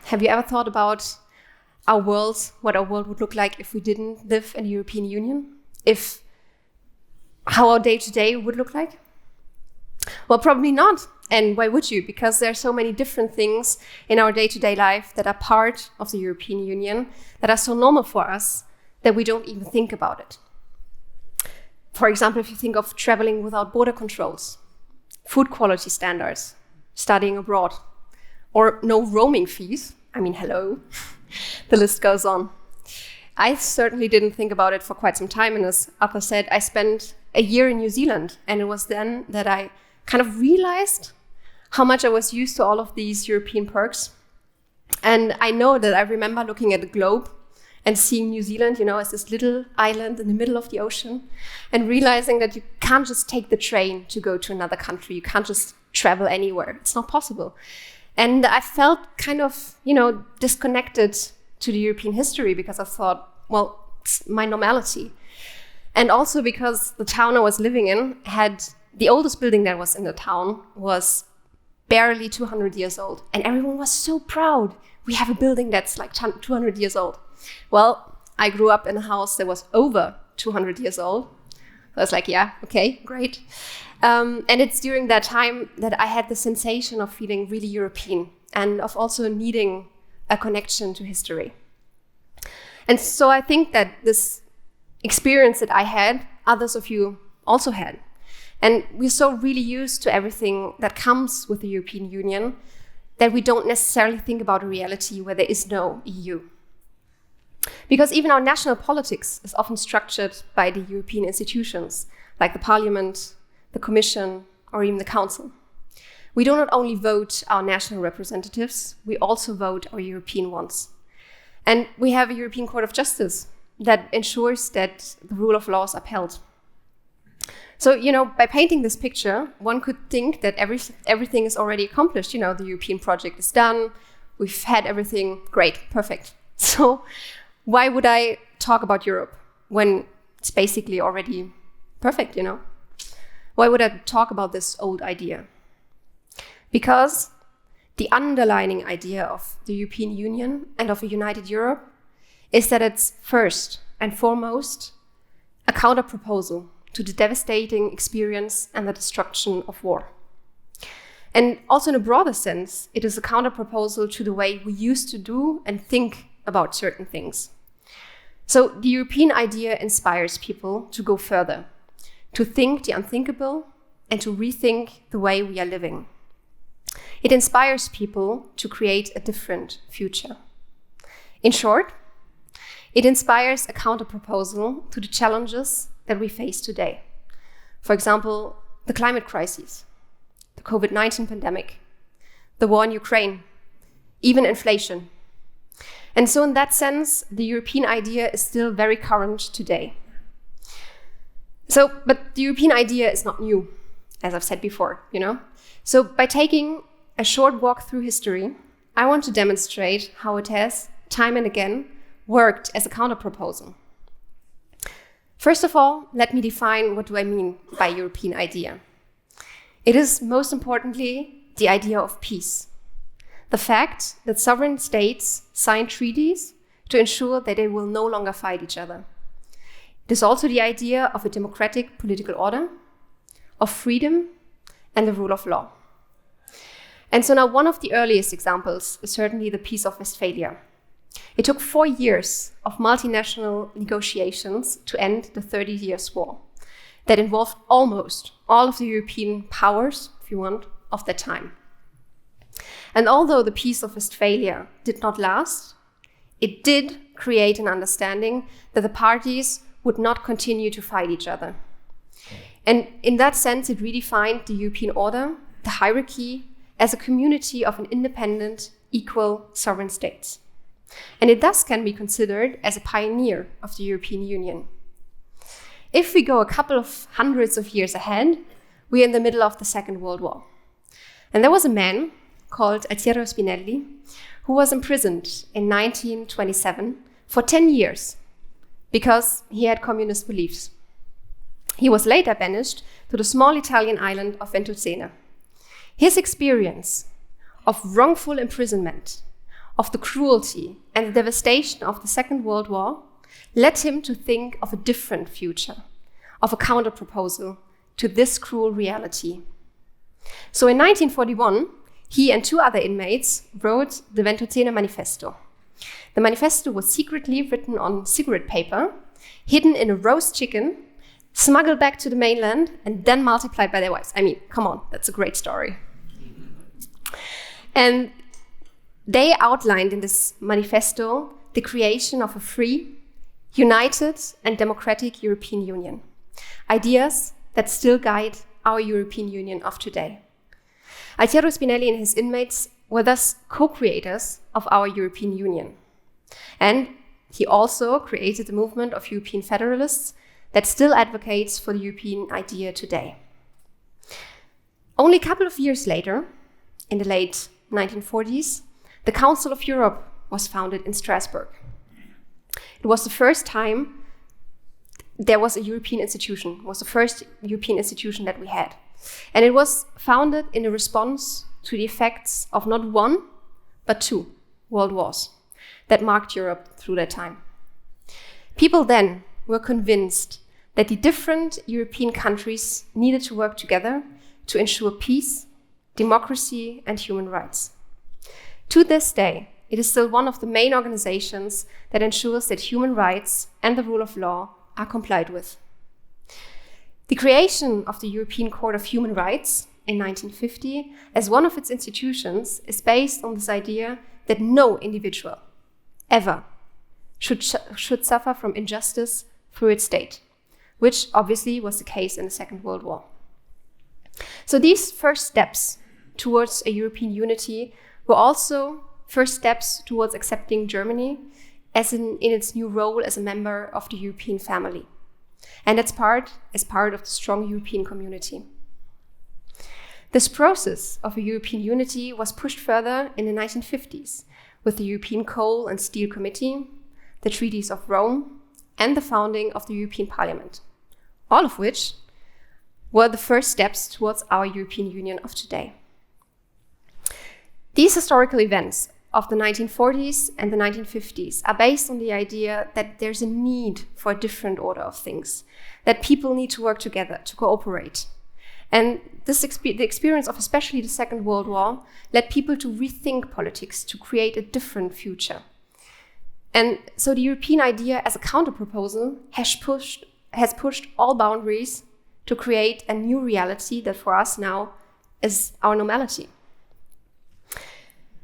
Have you ever thought about our world, what our world would look like if we didn't live in the European Union? How our day-to-day would look like? Well, probably not. And why would you? Because there are so many different things in our day-to-day life that are part of the European Union that are so normal for us that we don't even think about it. For example, if you think of traveling without border controls, food quality standards, studying abroad, or no roaming fees. I mean, hello. The list goes on. I certainly didn't think about it for quite some time. And as Arthur said, I spent a year in New Zealand. And it was then that I kind of realized how much I was used to all of these European perks. And I know that I remember looking at the globe and seeing New Zealand, as this little island in the middle of the ocean, and realizing that you can't just take the train to go to another country. You can't just travel anywhere. It's not possible. And I felt kind of, disconnected to the European history because I thought, well, it's my normality. And also because the town I was living in had the oldest building that was in the town was barely 200 years old. And everyone was so proud. We have a building that's like 200 years old. Well, I grew up in a house that was over 200 years old. So I was like, yeah, okay, great. And it's during that time that I had the sensation of feeling really European and of also needing a connection to history. And so I think that this experience that I had, others of you also had. And we're so really used to everything that comes with the European Union that we don't necessarily think about a reality where there is no EU. Because even our national politics is often structured by the European institutions, like the Parliament, the Commission, or even the Council. We do not only vote our national representatives, we also vote our European ones. And we have a European Court of Justice that ensures that the rule of law is upheld. So, by painting this picture, one could think that everything is already accomplished. The European project is done, we've had everything, great, perfect. So why would I talk about Europe when it's basically already perfect, Why would I talk about this old idea? Because the underlying idea of the European Union and of a united Europe is that it's first and foremost a counter-proposal to the devastating experience and the destruction of war. And also in a broader sense, it is a counter-proposal to the way we used to do and think about certain things. So the European idea inspires people to go further, to think the unthinkable and to rethink the way we are living. It inspires people to create a different future. In short, it inspires a counter-proposal to the challenges that we face today. For example, the climate crisis, the COVID-19 pandemic, the war in Ukraine, even inflation. And so in that sense, the European idea is still very current today. But the European idea is not new, as I've said before, So by taking a short walk through history, I want to demonstrate how it has, time and again, worked as a counter-proposal. First of all, let me define what do I mean by European idea. It is most importantly the idea of peace. The fact that sovereign states sign treaties to ensure that they will no longer fight each other. It is also the idea of a democratic political order, of freedom, and the rule of law. And so now one of the earliest examples is certainly the Peace of Westphalia. It took 4 years of multinational negotiations to end the 30 Years' War that involved almost all of the European powers, if you want, of that time. And although the Peace of Westphalia did not last, it did create an understanding that the parties would not continue to fight each other. And in that sense, it redefined the European order, the hierarchy, as a community of an independent, equal sovereign states. And it thus can be considered as a pioneer of the European Union. If we go a couple of hundreds of years ahead, we're in the middle of the Second World War. And there was a man called Altiero Spinelli who was imprisoned in 1927 for 10 years because he had communist beliefs. He was later banished to the small Italian island of Ventotene. His experience of wrongful imprisonment, of the cruelty and the devastation of the Second World War led him to think of a different future, of a counter-proposal to this cruel reality. So in 1941, he and 2 other inmates wrote the Ventotene Manifesto. The manifesto was secretly written on cigarette paper, hidden in a roast chicken, smuggled back to the mainland, and then multiplied by their wives. I mean, come on, that's a great story. And they outlined in this manifesto the creation of a free, united, and democratic European Union. Ideas that still guide our European Union of today. Altiero Spinelli and his inmates were thus co-creators of our European Union. And he also created a movement of European federalists that still advocates for the European idea today. Only a couple of years later, in the late 1940s, the Council of Europe was founded in Strasbourg. It was the first time there was a European institution. It was the first European institution that we had. And it was founded in a response to the effects of not 1, but 2 world wars that marked Europe through that time. People then were convinced that the different European countries needed to work together to ensure peace, democracy, and human rights. To this day, it is still one of the main organizations that ensures that human rights and the rule of law are complied with. The creation of the European Court of Human Rights in 1950 as one of its institutions is based on this idea that no individual ever should suffer from injustice through its state, which obviously was the case in the Second World War. So these first steps towards a European unity were also first steps towards accepting Germany in its new role as a member of the European family, and as part of the strong European community. This process of a European unity was pushed further in the 1950s with the European Coal and Steel Committee, the Treaties of Rome, and the founding of the European Parliament, all of which were the first steps towards our European Union of today. These historical events of the 1940s and the 1950s are based on the idea that there's a need for a different order of things, that people need to work together, to cooperate. And the experience of especially the Second World War led people to rethink politics, to create a different future. And so the European idea as a counter-proposal has pushed all boundaries to create a new reality that for us now is our normality.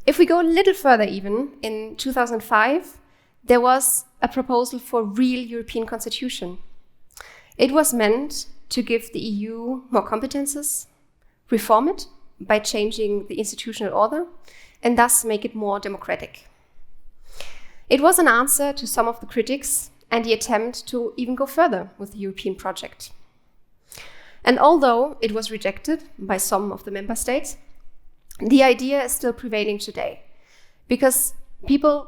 If we go a little further even, in 2005, there was a proposal for a real European constitution. It was meant to give the EU more competences, reform it by changing the institutional order, and thus make it more democratic. It was an answer to some of the critics and the attempt to even go further with the European project. And although it was rejected by some of the member states, the idea is still prevailing today, because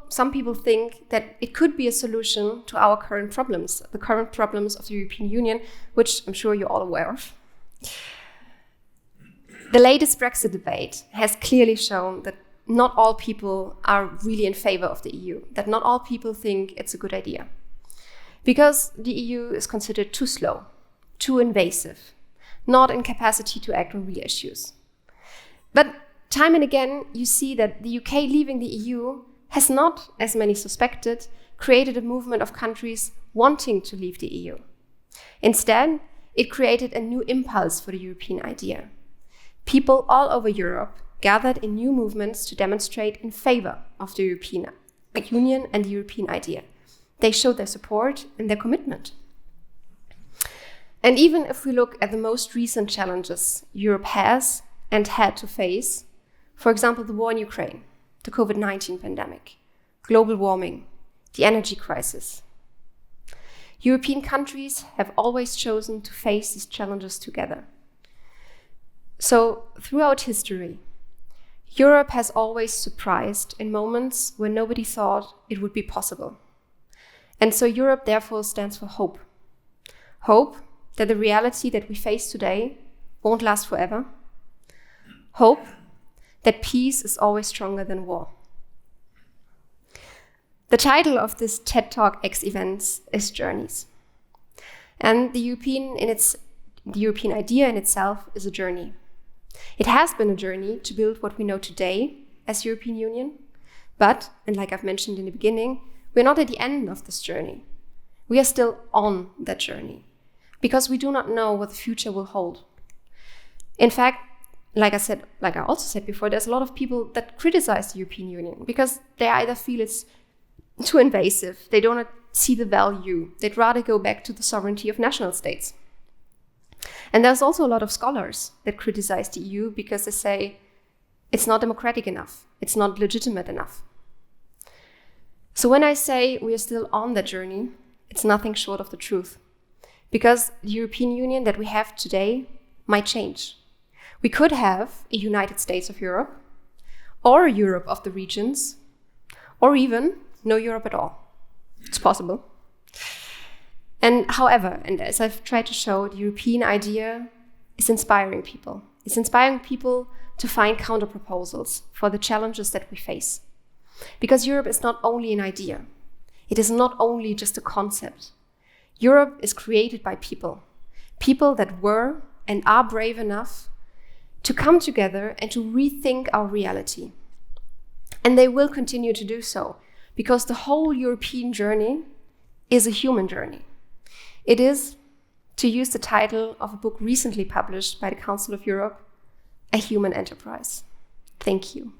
some people think that it could be a solution to our current problems, the current problems of the European Union, which I'm sure you're all aware of. The latest Brexit debate has clearly shown that not all people are really in favor of the EU, that not all people think it's a good idea, because the EU is considered too slow, too invasive, not in capacity to act on real issues. But time and again, you see that the UK leaving the EU has not, as many suspected, created a movement of countries wanting to leave the EU. Instead, it created a new impulse for the European idea. People all over Europe gathered in new movements to demonstrate in favor of the European Union and the European idea. They showed their support and their commitment. And even if we look at the most recent challenges Europe has and had to face, for example, the war in Ukraine, the COVID-19 pandemic, global warming, the energy crisis, European countries have always chosen to face these challenges together. So, throughout history, Europe has always surprised in moments when nobody thought it would be possible. And so Europe therefore stands for hope. Hope that the reality that we face today won't last forever. Hope that peace is always stronger than war. The title of this TED Talk X event is Journeys. And the European idea in itself is a journey. It has been a journey to build what we know today as European Union. But, and like I've mentioned in the beginning, we're not at the end of this journey. We are still on that journey because we do not know what the future will hold. In fact, like I also said before, there's a lot of people that criticize the European Union because they either feel it's too invasive, they don't see the value, they'd rather go back to the sovereignty of national states. And there's also a lot of scholars that criticize the EU because they say it's not democratic enough, it's not legitimate enough. So when I say we are still on that journey, it's nothing short of the truth. Because the European Union that we have today might change. We could have a United States of Europe, or a Europe of the regions, or even no Europe at all. It's possible. And however, and as I've tried to show, the European idea is inspiring people. It's inspiring people to find counter-proposals for the challenges that we face. Because Europe is not only an idea. It is not only just a concept. Europe is created by people. People that were and are brave enough to come together and to rethink our reality. And they will continue to do so, because the whole European journey is a human journey. It is, to use the title of a book recently published by the Council of Europe, a human enterprise. Thank you.